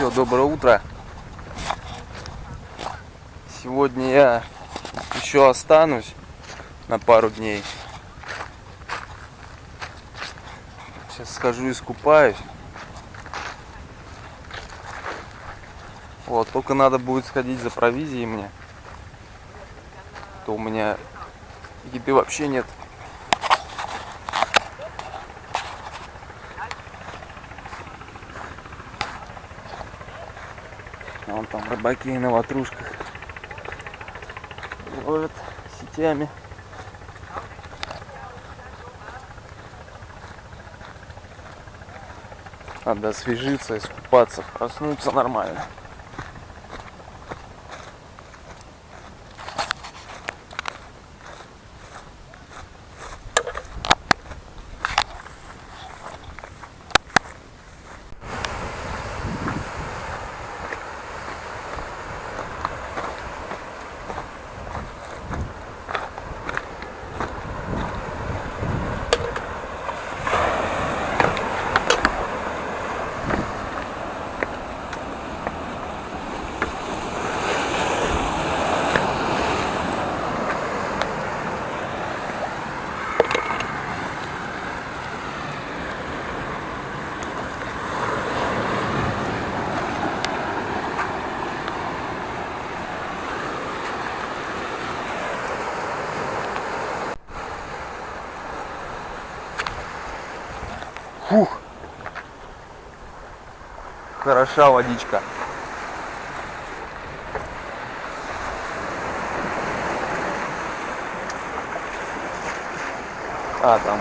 Все, доброе утро. Сегодня я еще останусь на пару дней. Сейчас схожу искупаюсь. Вот, только надо будет сходить за провизией мне. То у меня еды вообще нет. Вон там рыбаки на ватрушках ловят сетями. Надо освежиться, искупаться, проснуться нормально. Фух. Хороша водичка. Там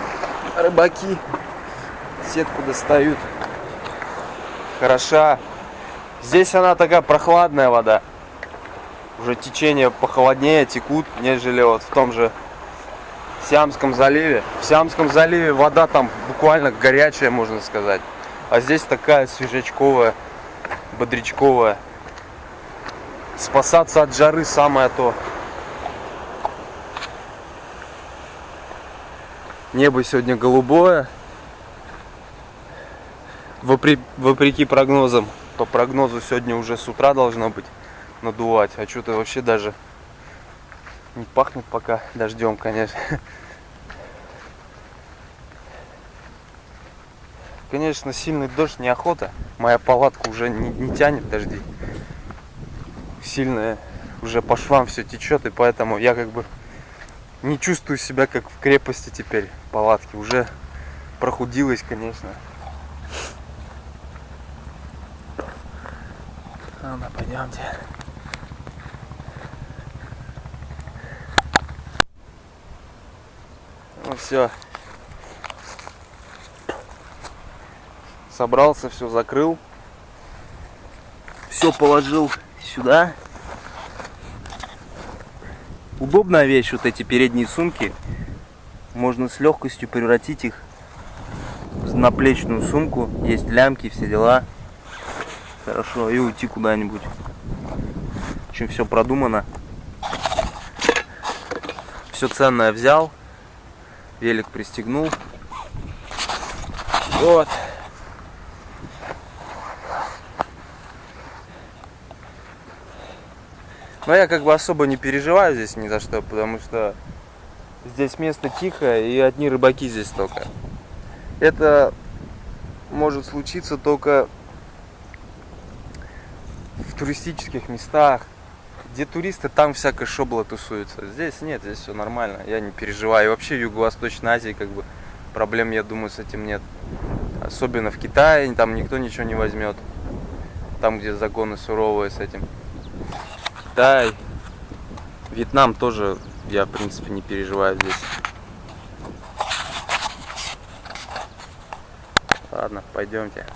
рыбаки сетку достают. Хороша. Здесь она такая прохладная вода. Уже течения похолоднее текут, нежели вот в том же Сиамском заливе. В Сиамском заливе вода там буквально горячая, можно сказать. А здесь такая свежачковая, бодрячковая. Спасаться от жары самое то. Небо сегодня голубое. Вопреки прогнозам. По прогнозу сегодня уже с утра должно быть надувать. А что-то вообще даже не пахнет пока дождем, конечно. Конечно, сильный дождь неохота. Моя палатка уже не тянет дожди. Сильная, уже по швам все течет, и поэтому я как бы не чувствую себя как в крепости теперь палатки. Уже прохудилась, конечно. Ладно, пойдемте. Ну все. Собрался, все закрыл. Все положил сюда. Удобная вещь, вот эти передние сумки. Можно с легкостью превратить их в наплечную сумку. Есть лямки, все дела. Хорошо, и уйти куда-нибудь. Очень все продумано. Все ценное взял. Велик пристегнул. Вот. Но я как бы особо не переживаю здесь ни за что, потому что здесь место тихое и одни рыбаки здесь только. Это может случиться только в туристических местах, где туристы, там всякое шобло тусуется. Здесь нет, здесь все нормально, я не переживаю. И вообще в Юго-Восточной Азии как бы проблем, я думаю, с этим нет. Особенно в Китае, там никто ничего не возьмет. Там, где законы суровые с этим. Китай, Вьетнам тоже я, в принципе, не переживаю здесь. Ладно, пойдемте.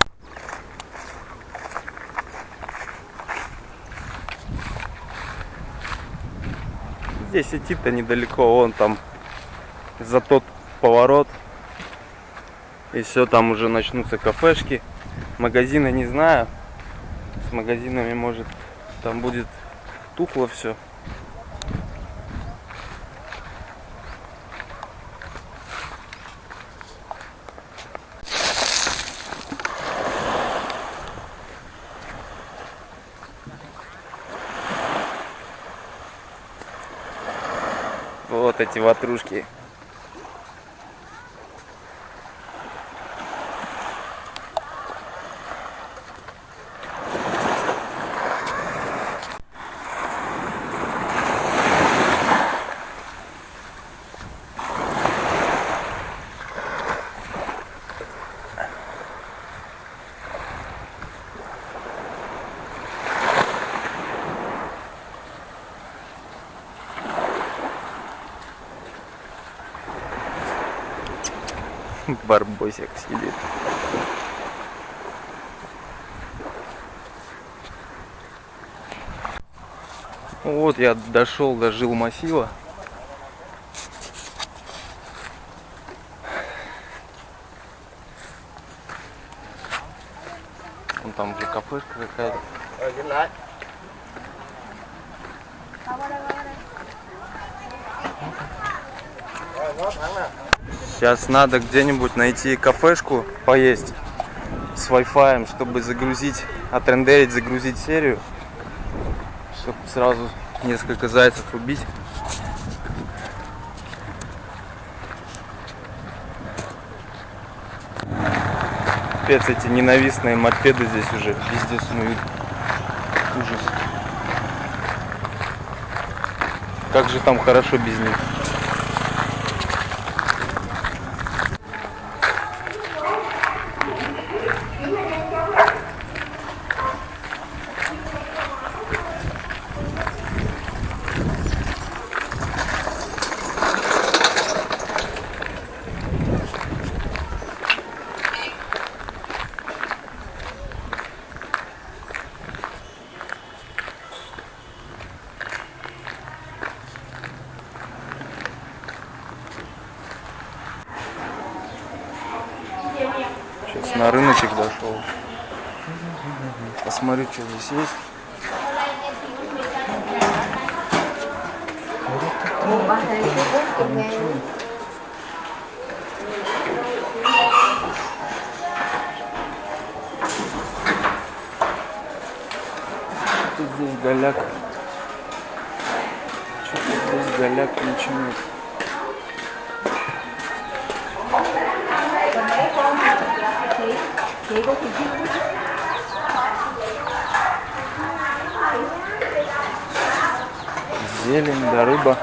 Здесь идти-то недалеко, вон там за тот поворот. И все, там уже начнутся кафешки. Магазины не знаю. С магазинами, может, там будет тухло все. Вот эти ватрушки. Барбосик сидит. Вот я дошел до жилмассива. Вон там уже кафешка какая-то. Сейчас надо где-нибудь найти кафешку поесть с Wi-Fi, чтобы загрузить, отрендерить, загрузить серию, чтобы сразу несколько зайцев убить. Капец, эти ненавистные мопеды здесь уже везде снуют. Ужас. Как же там хорошо без них. Сейчас на рыночек дошел. Посмотрю, что здесь есть. Что здесь голяк? Что-то здесь голяк, ничего нет. Зелень, да, рыба.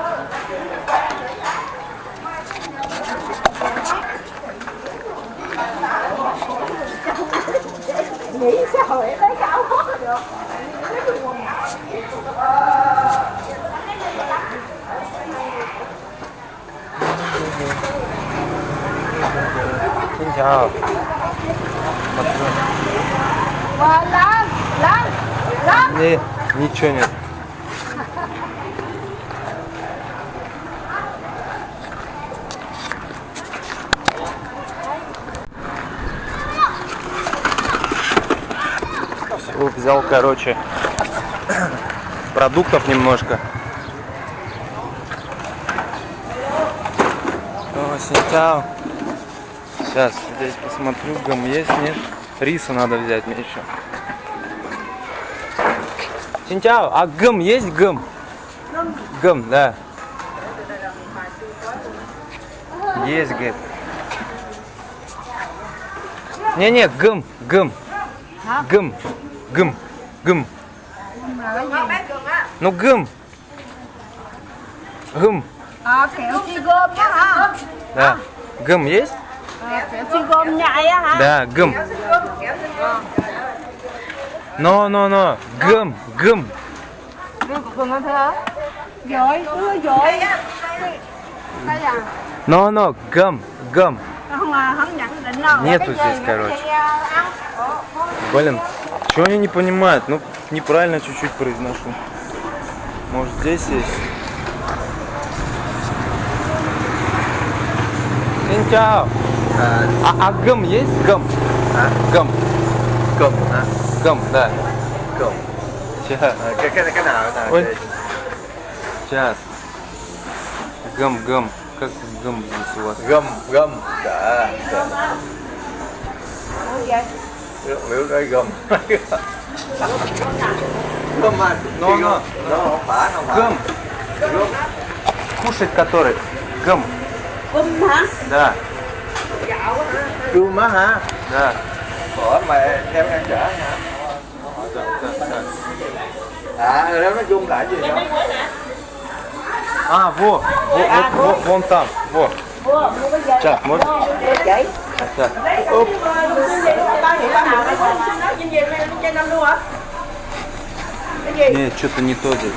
Xin chào. Не, ничего нет. Все, взял, короче, продуктов немножко. О, сентяо. Сейчас здесь посмотрю, гам есть, нет? Риса надо взять мне еще. Сентяо, а гам есть, гам? Гам, да. Есть, говорит. Не, нет, гам, гам. Гам, гам, гам. Ну, гам. Gum. Kẹo chi gom đó hả? Да. Gum есть? Kẹo chi gom nhại á hả? Да, gum. No. Gum, gum. Gum ăn thưa. Rồi, rồi. No, gum, gum. Không nhận định đâu. Нету здесь, короче. Блин, что они не понимают? Ну, неправильно чуть-чуть произношу. Может, здесь есть? Синчао. А гам есть? Гам. Гам. Cơm hả? Гам, да. Cơm. Сейчас. Cái nào? Ой. Сейчас. Гам. Как гам здесь у вас? Gom. Dạ. Miếu nói gom. Gom mà. No. Nó không phải. Gam. Gom. кушать который? Гам. Да, Cơm á hả? да. Bỏ mà em ăn chở hả? À, nếu nó chung lại gì đó. А, вон там, во. Сейчас, может? Да. Оп. Нет, что-то не то здесь.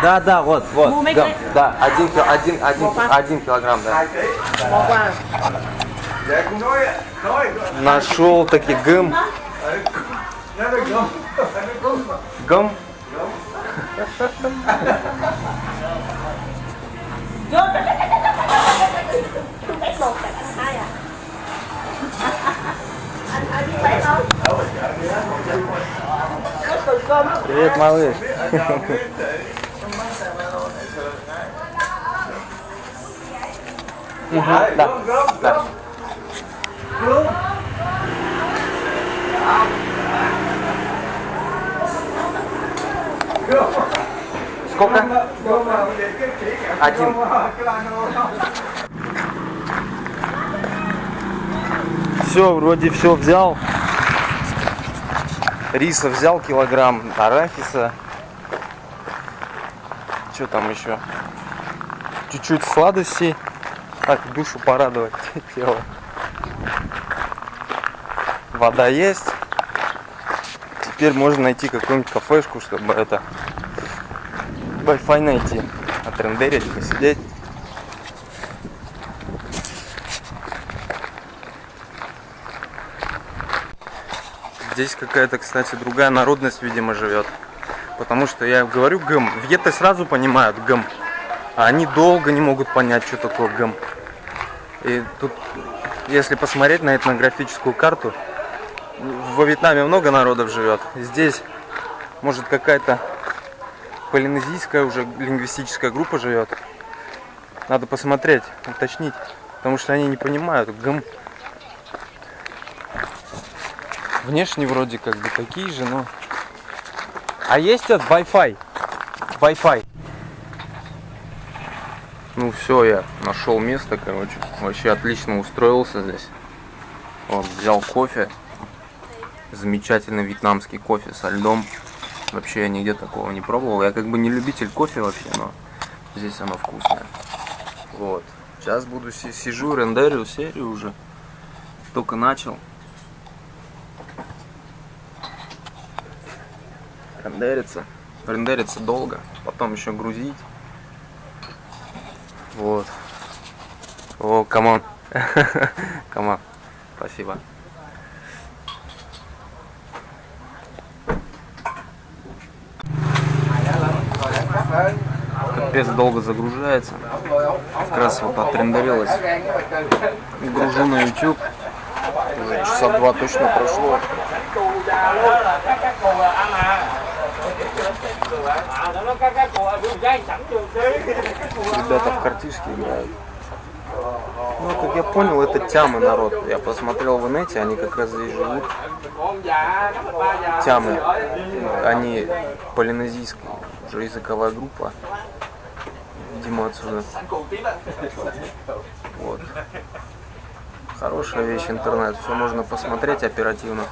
Да, вот, гам, да, 1 килограмм, да. Dạ cũng nói Нашел таки гам. nói được không? Гам. Привет, малыш. Мгм, да, да. Сколько? 1. Все, вроде все взял. Риса взял килограмм, арахиса. Что там еще? Чуть-чуть сладостей. Так, душу порадовать тело. Вода есть. Теперь можно найти какую-нибудь кафешку, чтобы это Wi-Fi найти. Отрендерить, посидеть. Здесь какая-то, кстати, другая народность, видимо, живет. Потому что я говорю гэм. Вьеты сразу понимают гэм. А они долго не могут понять, что такое гэм. И тут, если посмотреть на этнографическую карту, во Вьетнаме много народов живет. Здесь, может, какая-то полинезийская уже лингвистическая группа живет. Надо посмотреть, уточнить. Потому что они не понимают гэм. Внешне вроде как бы такие же, но... А есть этот Wi-Fi? Wi-Fi. Ну все, я нашел место, короче. Вообще отлично устроился здесь. Вот, взял кофе. Замечательный вьетнамский кофе со льдом. Вообще я нигде такого не пробовал. Я как бы не любитель кофе вообще, но здесь оно вкусное. Вот. Сейчас буду сижу, рендерю серию уже. Только начал. Рендерится долго, потом еще грузить. Вот. О, камон. Камон. Спасибо. Капец долго загружается. Как раз вот отрендерилось. Гружу на YouTube. Уже часа 2 точно прошло. Ребята в картишки играют. Ну, как я понял, это тямы народ. Я посмотрел в инете, они как раз здесь живут. Тямы. Они полинезийская уже языковая группа. Видимо, отсюда. Вот. Хорошая вещь интернет. Все можно посмотреть оперативно.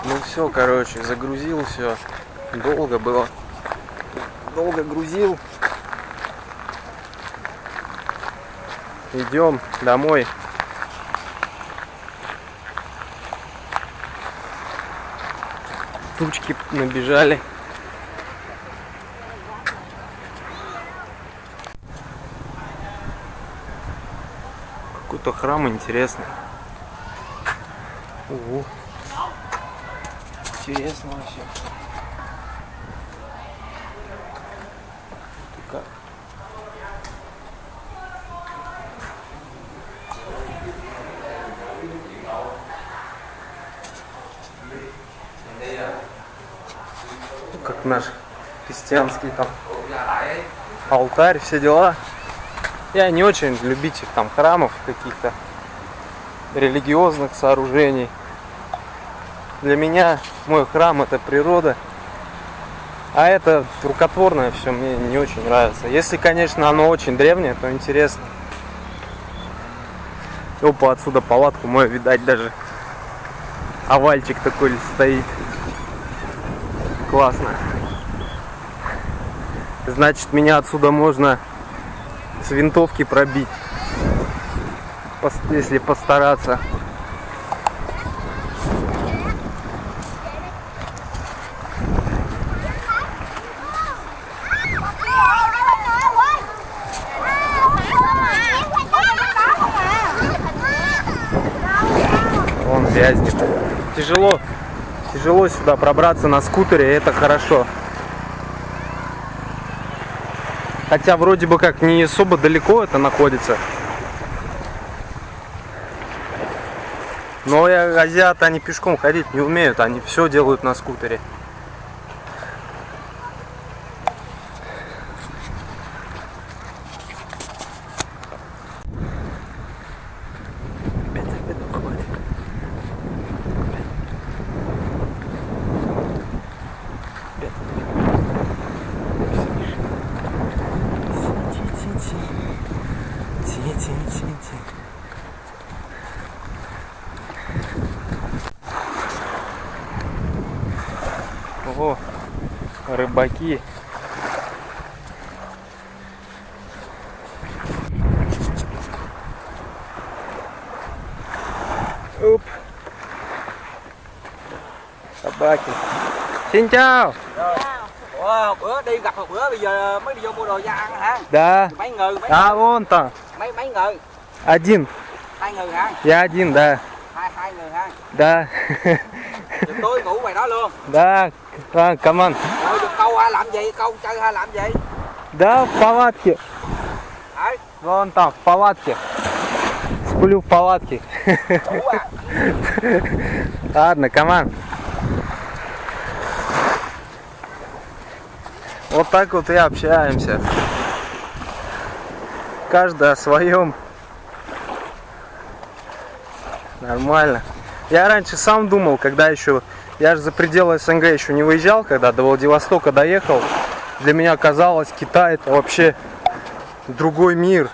Ну все, короче, загрузил все. Долго было. Долго грузил. Идем домой. Тучки набежали. Какой-то храм интересный. Ого. Интересно вообще. Ты как? Как наш христианский там алтарь, все дела. Я не очень любитель там храмов, каких-то религиозных сооружений. Для меня мой храм — это природа. А это рукотворное все мне не очень нравится. Если, конечно, оно очень древнее, то интересно. Опа, отсюда палатку мою видать даже. Овальчик такой стоит. Классно. Значит, меня отсюда можно с винтовки пробить, если постараться. Вон вязнет. Тяжело сюда пробраться на скутере, это хорошо. Хотя вроде бы как не особо далеко это находится. Но азиаты, они пешком ходить не умеют, они все делают на скутере. О, рыбаки. Оп. Собаки. Xin chào. Ủa, bữa đi gặp một bữa bây giờ mới đi vô mua đồ ra ăn hả? Да. Mấy người? А вон там. Mấy người? Один. 2 người hả? Я один, да. Hai người hả? Да. Rồi tôi ngủ ngoài đó luôn. Да. Come on. Rồi được câu ha làm gì? Câu chơi ha làm gì? Да, в палатке. Hả? Вон там, в палатке. Сплю в палатке. Ngủ à? Ладно, команд. Вот так вот и общаемся. Каждый о своем. Нормально. Я раньше сам думал, когда еще... Я же за пределы СНГ еще не выезжал, когда до Владивостока доехал. Для меня казалось, Китай — это вообще другой мир.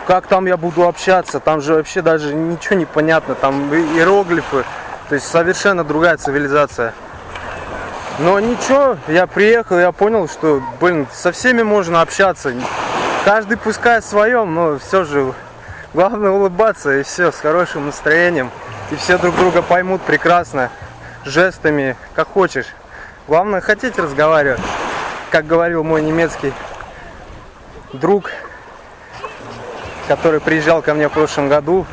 Как там я буду общаться? Там же вообще даже ничего не понятно. Там иероглифы. То есть совершенно другая цивилизация. Но ничего, я приехал, я понял, что, блин, со всеми можно общаться. Каждый пускай в своем, но все же главное улыбаться, и все, с хорошим настроением. И все друг друга поймут прекрасно, жестами, как хочешь. Главное хотеть разговаривать. Как говорил мой немецкий друг, который приезжал ко мне в прошлом году,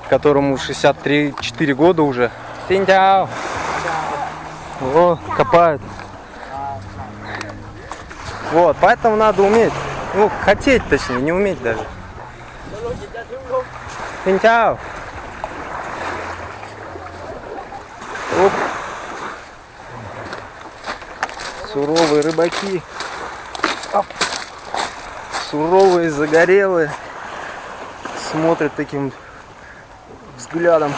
которому 63-4 года уже. Синьтяо! О, копают. Вот, поэтому надо уметь. Ну, хотеть, точнее, не уметь даже. Синьтяо! Оп. Суровые рыбаки. Оп. Суровые, загорелые. Смотрят таким взглядом.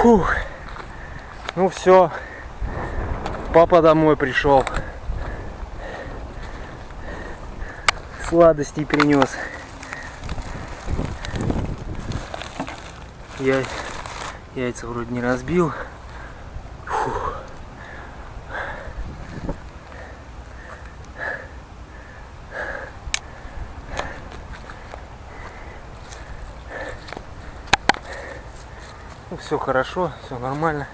Фух. Ну все, папа домой пришел, сладостей принес. Я яйца вроде не разбил. Фух. Все хорошо, все нормально.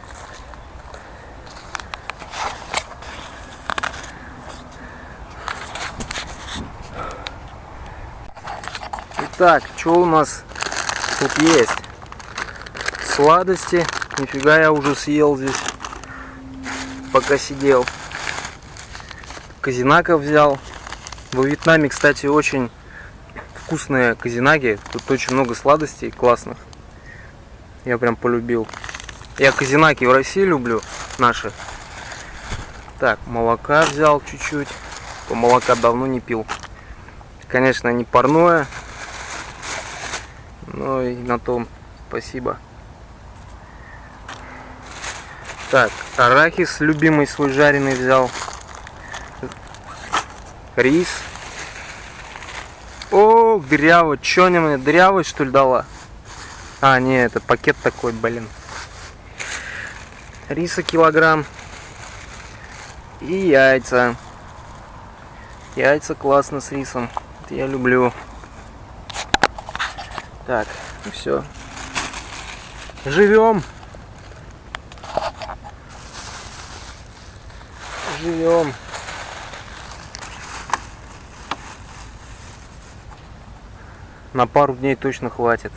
Итак, что у нас тут есть? Сладости. Нифига, я уже съел здесь, пока сидел. Казинаков взял. Во Вьетнаме, кстати, очень вкусные казинаки. Тут очень много сладостей классных. Я прям полюбил. Я казинаки в России люблю, наши. Так, молока взял чуть-чуть. Молока давно не пил. Конечно, не парное. Но и на том спасибо. Так, арахис любимый свой жареный взял. Рис. О, дырявый. Чё она мне дырявый, что ли, дала? А, не, это пакет такой, блин. Риса килограмм. И яйца. Яйца классно с рисом. Это я люблю. Так, и все. Живем. Живем. На пару дней точно хватит.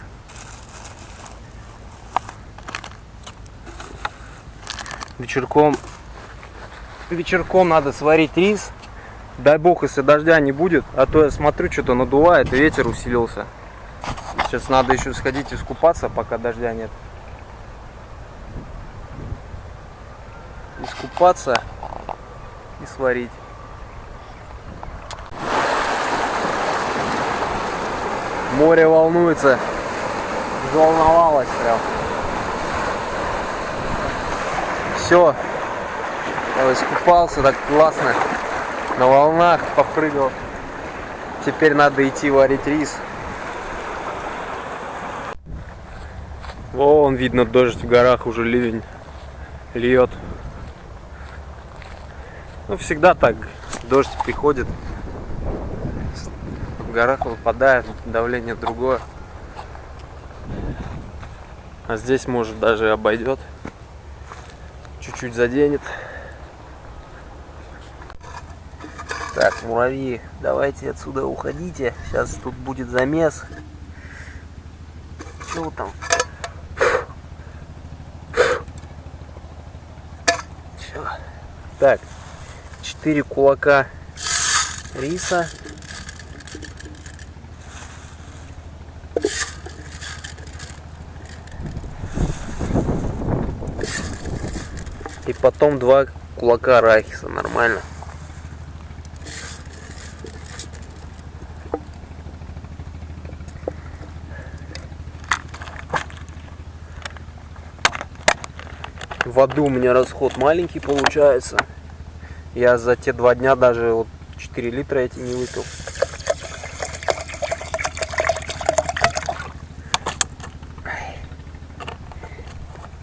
Вечерком надо сварить рис. Дай бог, если дождя не будет, а то я смотрю, что-то надувает, и ветер усилился. Сейчас надо еще сходить искупаться, пока дождя нет. Искупаться и сварить. Море волнуется. Взволновалось прям. Все. Я искупался так классно. На волнах попрыгал. Теперь надо идти варить рис. Вон видно дождь в горах, уже ливень льет. Ну всегда так. Дождь приходит. В горах выпадает, давление другое. А здесь может даже обойдет. Чуть-чуть заденет. Так, муравьи, давайте отсюда уходите. Сейчас тут будет замес. Что там? Все. Так, 4 кулака риса. И потом 2 кулака арахиса, нормально. Воды у меня расход маленький получается. Я за те 2 дня даже вот 4 литра эти не выпил.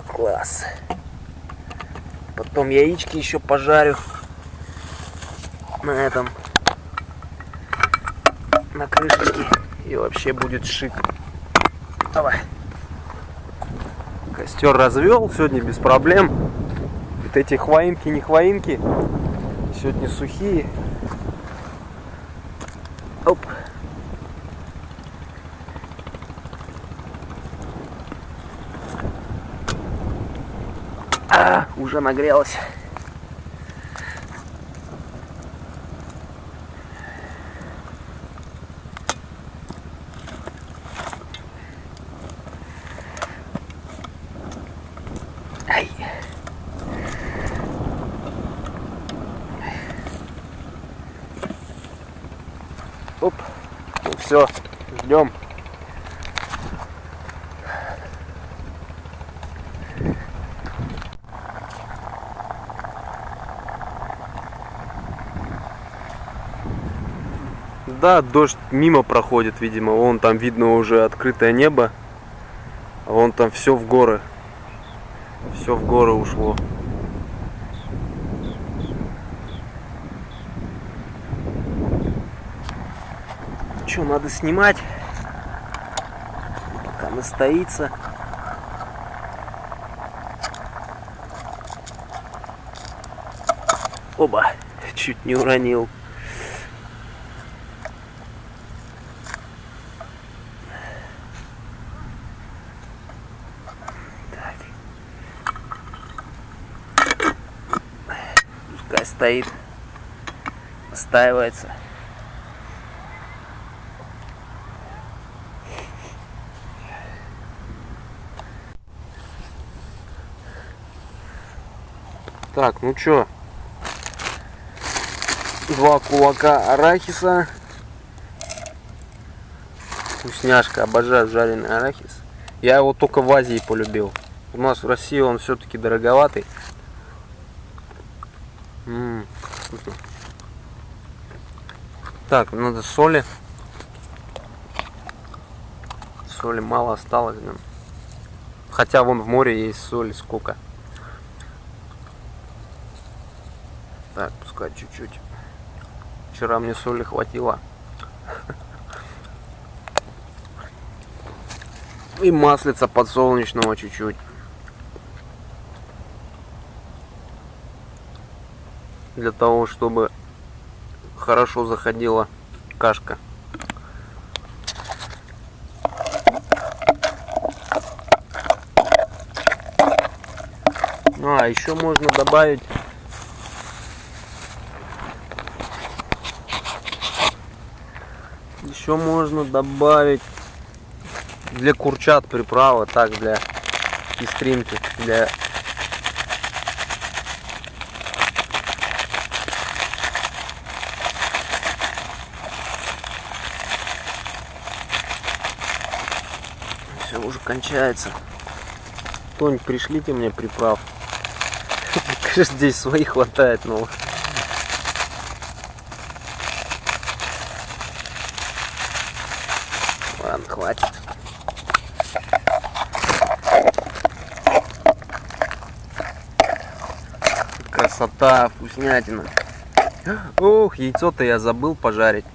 Класс. Потом яички еще пожарю на этом, на крышечке, и вообще будет шик. Давай. Костер развел сегодня без проблем. Вот эти хвоинки, не хвоинки, сегодня сухие. Оп. Уже нагрелась. Ай. Оп. Ну все, ждем. Да, дождь мимо проходит, видимо. Вон там видно уже открытое небо. А вон там все в горы. Все в горы ушло. Что, надо снимать, пока настоится. Оба, чуть не уронил. Так. Пускай стоит, настаивается. Так, ну чё? 2 кулака арахиса. Вкусняшка, обожаю жареный арахис. Я его только в Азии полюбил. У нас в России он все-таки дороговатый. Вкусно. Так, надо соли. Соли мало осталось. Да? Хотя вон в море есть соли сколько. Так, пускай чуть-чуть. Вчера мне соли хватило. И маслица подсолнечного чуть-чуть. Для того, чтобы хорошо заходила кашка. Ну а еще можно добавить для курчат приправы, так, для пестринки, для все уже кончается. Кто-нибудь пришлите мне приправ. Здесь своих хватает, но ладно, хватит. Красота, вкуснятина. Ух, яйцо-то я забыл пожарить.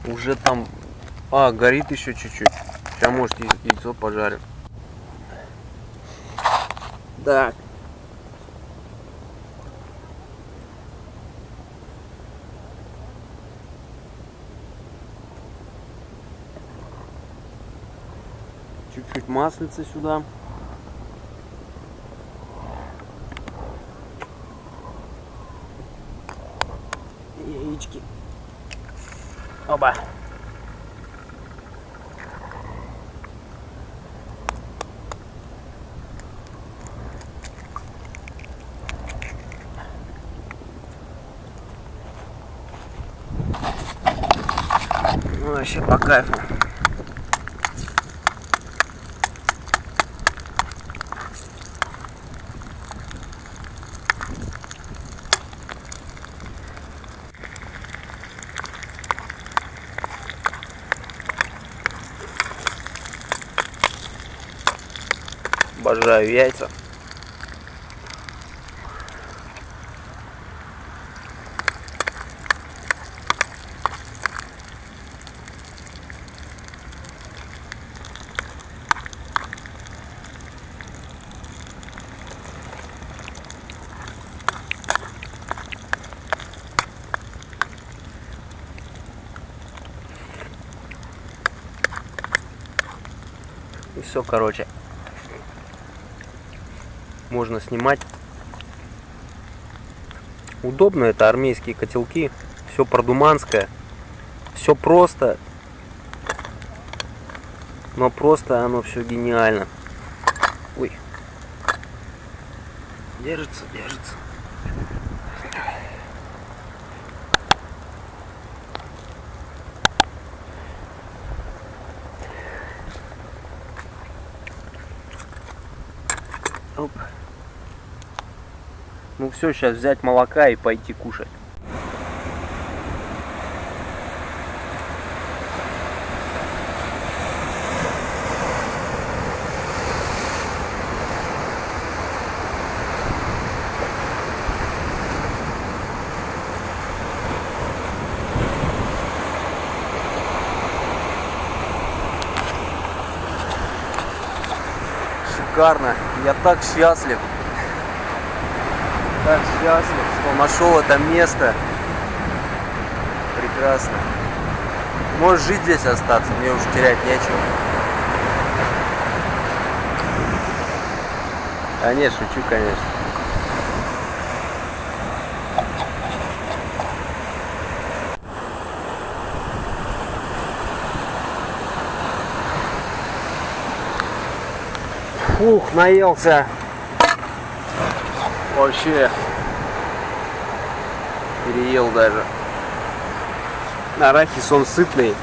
Уже там... горит еще чуть-чуть. Сейчас, может, яйцо пожарим. Так. Чуть-чуть маслица сюда. Яички. Оба. Ну, вообще по кайфу. Обожаю яйца. И все, короче. Можно снимать. Удобно, это армейские котелки. Все продуманское. Все просто. Но просто оно все гениально. Ой. Держится, держится. Оп. Ну все, сейчас взять молока и пойти кушать. шикарно. Я так счастлив. Так счастлив, что нашел это место. Прекрасно. Можешь жить здесь остаться, мне уж терять нечего. А нет, шучу, конечно. Фух, наелся. Вообще переел даже. Арахис он сытный.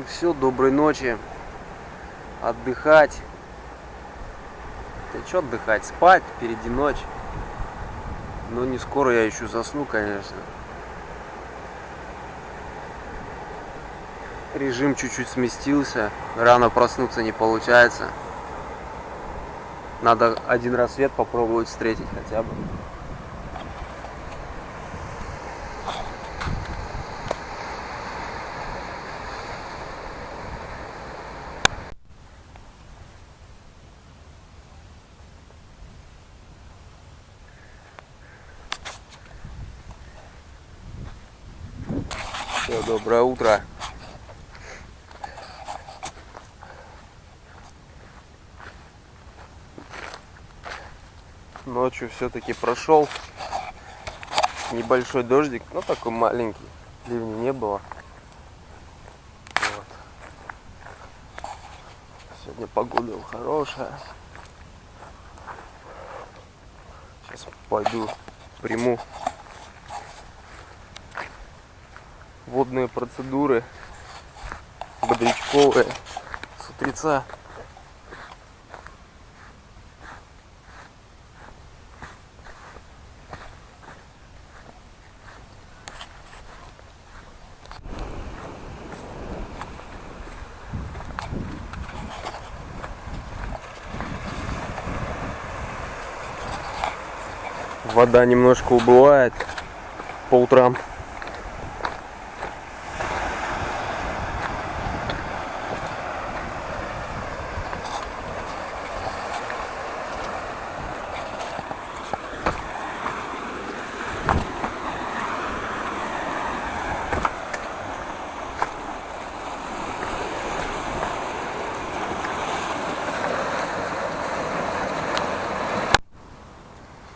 Все, доброй ночи. Отдыхать. Да что отдыхать? Спать, впереди ночь. Но не скоро я еще засну, конечно. Режим чуть-чуть сместился. Рано проснуться не получается. Надо один рассвет попробовать встретить хотя бы. Все, доброе утро. Ночью все-таки прошел небольшой дождик, но такой маленький, ливня не было. Вот. Сегодня погода хорошая. Сейчас пойду приму водные процедуры бодрячковые с утреца. Вода немножко убывает по утрам.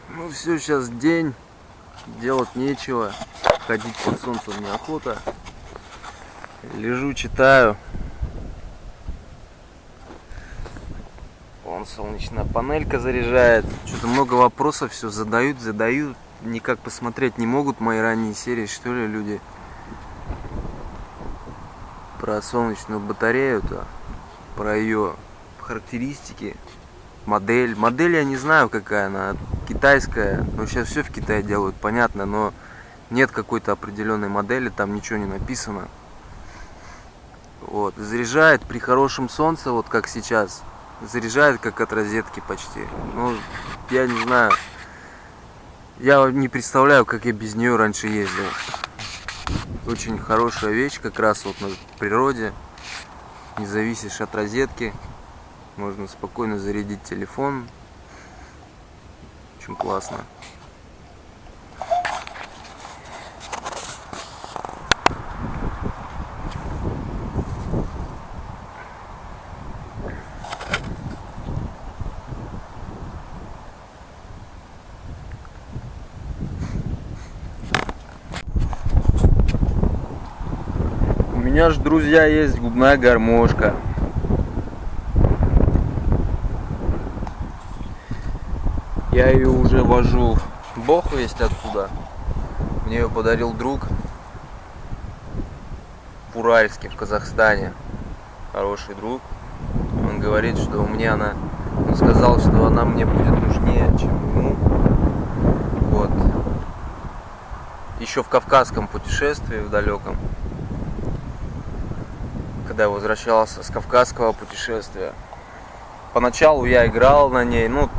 Ну все, сейчас день, делать нечего, ходить под солнцем неохота. Лежу, читаю. Вон солнечная панелька заряжает. Что-то много вопросов все задают. Никак посмотреть не могут мои ранние серии, что ли, люди. Про солнечную батарею-то, про ее характеристики. Модель я не знаю, какая она, китайская, но сейчас все в Китае делают, понятно, но нет какой-то определенной модели, там ничего не написано. Вот, заряжает при хорошем солнце, вот как сейчас, заряжает как от розетки почти. Ну, я не знаю, я не представляю, как я без нее раньше ездил. Очень хорошая вещь, как раз вот на природе, не зависишь от розетки. Можно спокойно зарядить телефон. Очень классно. меня же, друзья, есть губная гармошка. Я ее уже вожу бог весть откуда. Мне ее подарил друг в Уральске, в Казахстане. Хороший друг. Он говорит, что мне она... Он сказал, что она мне будет нужнее, чем ему. Вот. Еще в кавказском путешествии, в далеком. Когда я возвращался с кавказского путешествия. Поначалу я играл на ней, ну,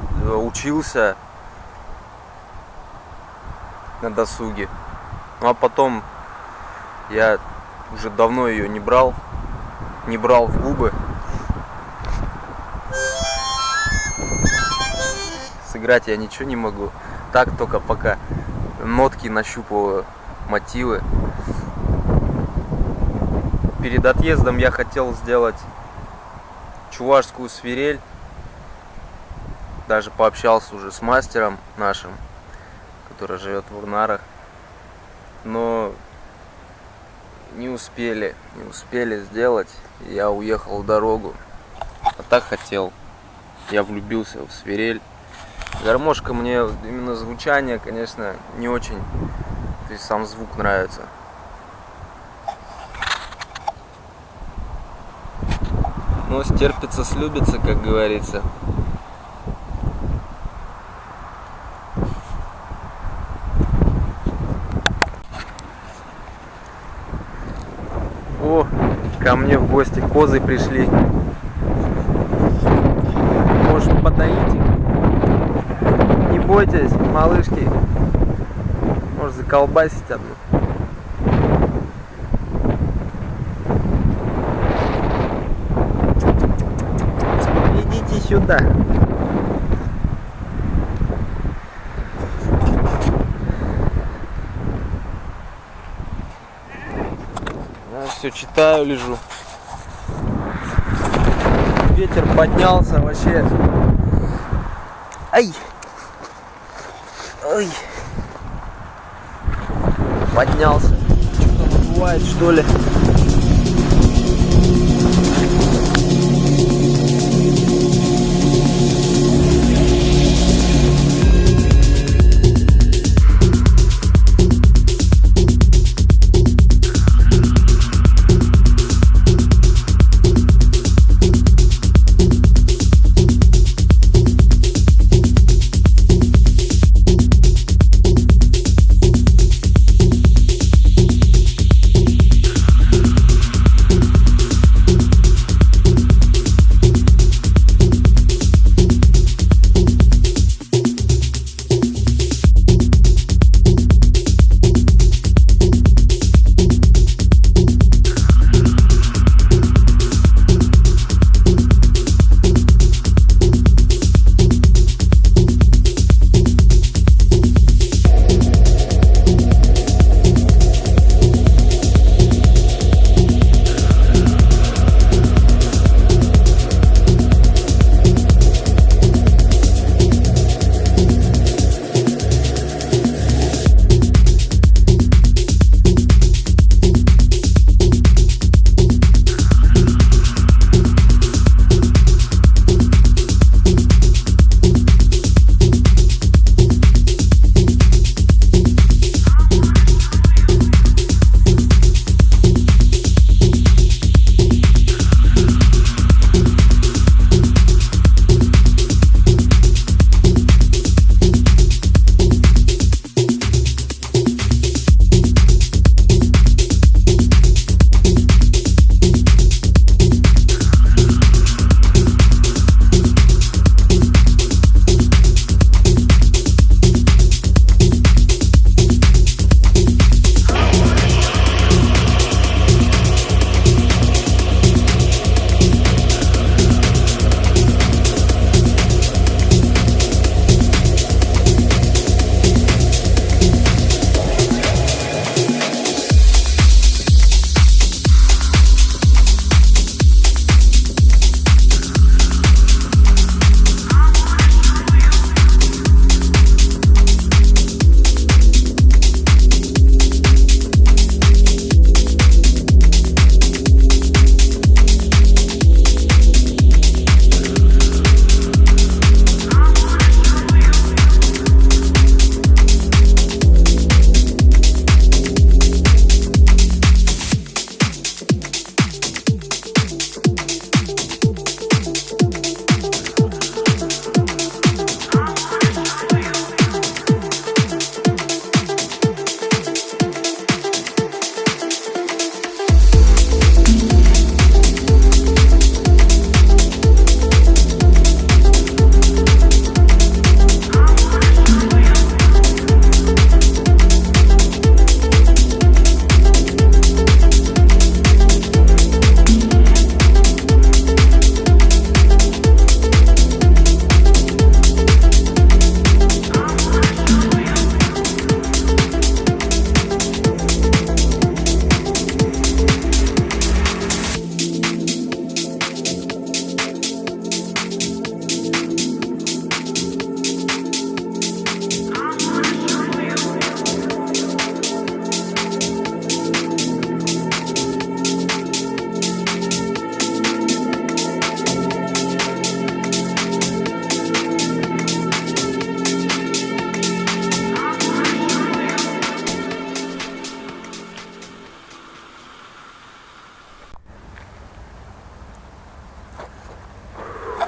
учился на досуге. Ну а потом я уже давно ее не брал в губы. Сыграть я ничего не могу. Так только пока нотки нащупываю, мотивы. Перед отъездом я хотел сделать чувашскую свирель. Даже пообщался уже с мастером нашим, который живет в Урнарах. Но не успели сделать. Я уехал в дорогу. А так хотел. Я влюбился в свирель. Гармошка мне именно звучание, конечно, не очень. То есть сам звук нравится. Но стерпится, слюбится, как говорится. О, ко мне в гости козы пришли. Может, подоите? Не бойтесь, малышки. Может, заколбасить одну. Идите сюда. Я все читаю, лежу. Ветер поднялся вообще. Ай! Ой! Поднялся. Что-то бывает, что ли?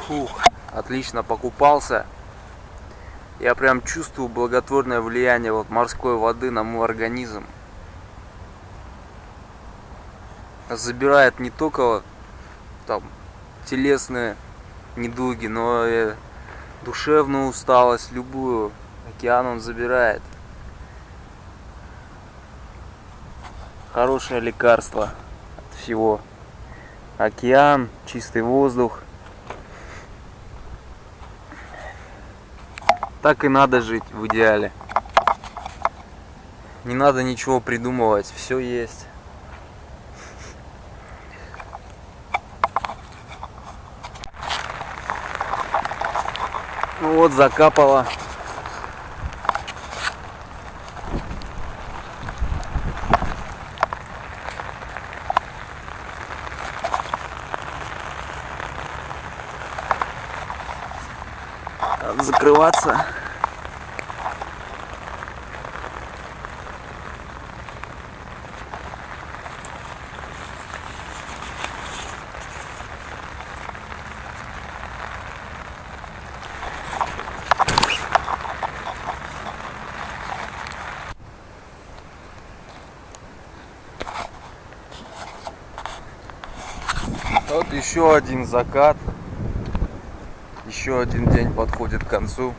Фух, отлично покупался. Я прям чувствую благотворное влияние вот морской воды на мой организм. Забирает не только вот, там телесные недуги, но и душевную усталость, любую. Океан он забирает. Хорошее лекарство от всего. Океан, чистый воздух. Так и надо жить в идеале. Не надо ничего придумывать, все есть. Ну вот, закапало. Надо закрываться. Вот еще один закат. Еще один день подходит к концу.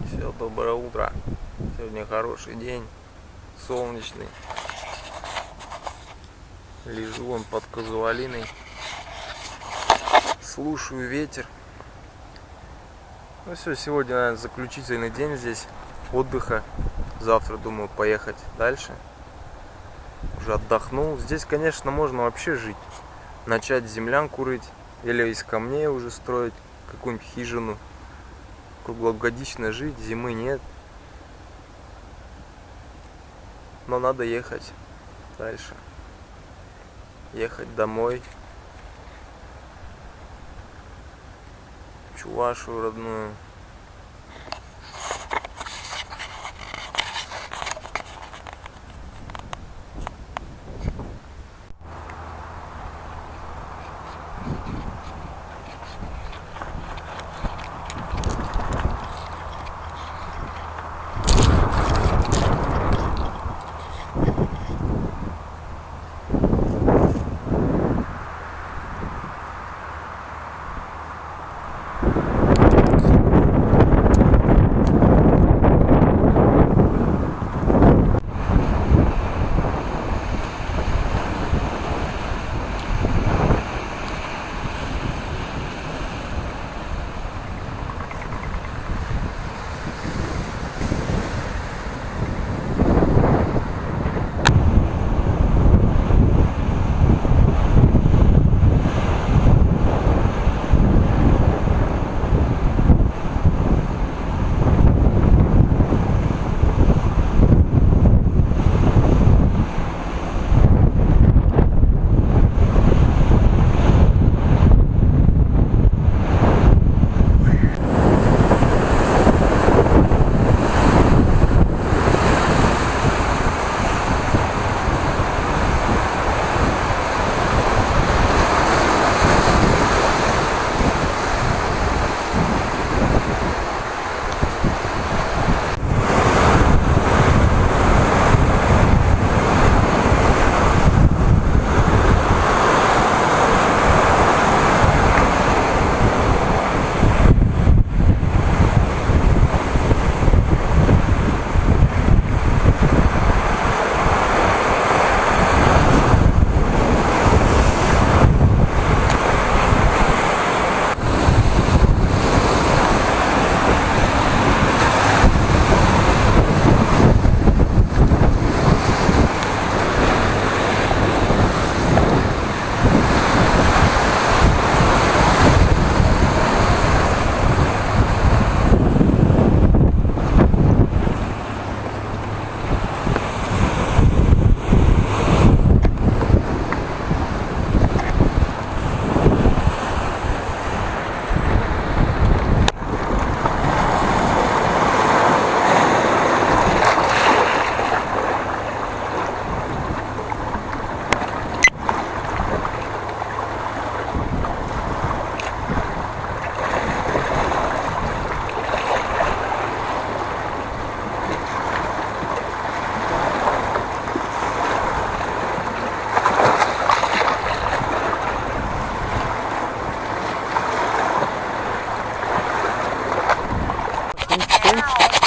Все, доброе утро. Сегодня хороший день, солнечный. Лежу вон под казуалиной, слушаю ветер. Ну все, сегодня, наверное, заключительный день здесь отдыха. Завтра думаю поехать дальше. Уже отдохнул. Здесь, конечно, можно вообще жить. Начать землянку рыть или из камней уже строить какую-нибудь хижину. Круглогодично жить, зимы нет. Но надо ехать дальше. Ехать домой. В Чувашию родную.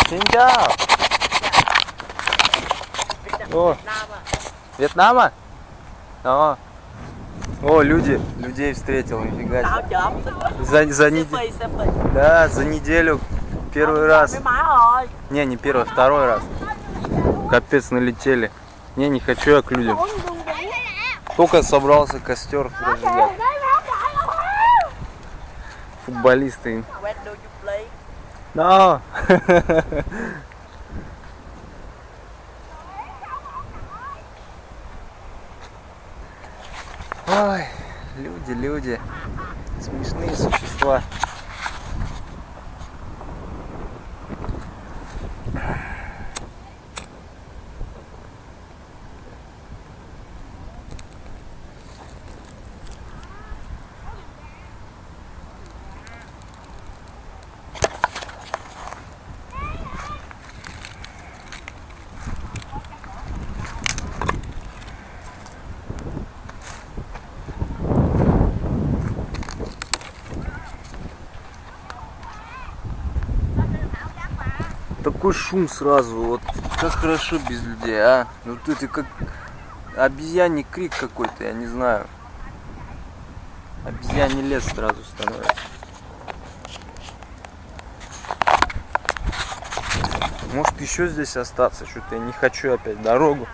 Синьчао. О, Вьетнама? О, людей встретил, нифига Tao себе. chợ không За неделю. selfie. Да, за неделю первый раз. Với má rồi. Не, не первый, второй раз. Капец, налетели. Не хочу я к людям. Только собрался костер разжигать. Футболисты. When do you play? No. Ой, люди. Смешные существа. Такой шум сразу, вот как хорошо без людей, а? Вот это как обезьяний крик какой-то, я не знаю. Обезьяний лес сразу становится. Может еще здесь остаться, что-то я не хочу опять дорогу.